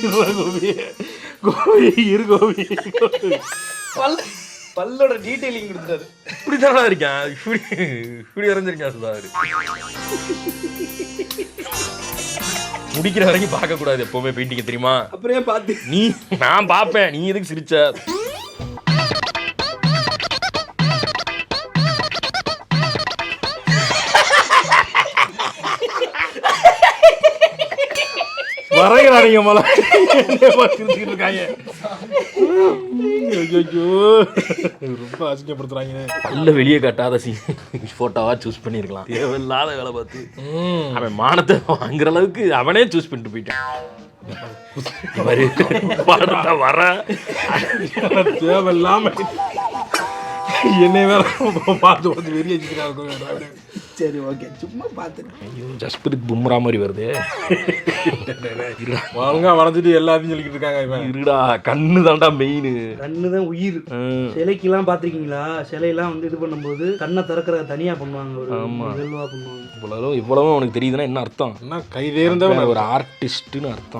கோபி கோபி இரு கோபி பல்லோட டீடைலிங் கொடுத்தாரு. இப்படித்தானா இருக்கேன், இப்படி வரைஞ்சிருக்கேன் சுதாகர். முடிக்கிற வரைக்கும் பார்க்க கூடாது எப்பவுமே பெயிண்டிங் தெரியுமா? அப்புறம் பார்த்து நீ நான் பார்ப்பேன், நீ எதுக்கு சிரிச்ச? வரைகிறாங்க மலை சிரிச்சுக்கிட்டு இருக்காங்க. ரொம்ப அசிங்கப்படுத்துறாங்க. பல்ல வெளியே காட்டாத போட்டோவா சூஸ் பண்ணிருக்கலாம். தேவையில்லாத வேலை பார்த்து அவன் மானத்தை வாங்குற அளவுக்கு அவனே சூஸ் பண்ணிட்டு போயிட்டான். படத்தை வர தேவையில்லாம என்னை வேற பார்த்து பார்த்து வெறிய வச்சுக்கிறாங்க. சரி ஓகே, சும்மா பார்த்துட்டு. ஐயோ, ஜஸ்பிரித் பும்ரா மாதிரி வருது. ஒழுங்கா வளைஞ்சிட்டு எல்லாத்தையும் சொல்லிக்கிட்டு இருக்காங்க. இவன் இருடா, கண்ணு தான்டா மெயின். கண்ணு தான் உயிர். சிலைக்கெல்லாம் பார்த்துருக்கீங்களா? சிலையெல்லாம் வந்து இது பண்ணும்போது கண்ணை திறக்கிற தனியாக பண்ணுவாங்க, ஒரு இயல்பாக பண்ணுவாங்க. இவ்வளவும் அவனுக்கு தெரியுதுன்னா என்ன அர்த்தம்? என்ன கை தேர்ந்தவன் ஒரு ஆர்டிஸ்ட்னு அர்த்தம்.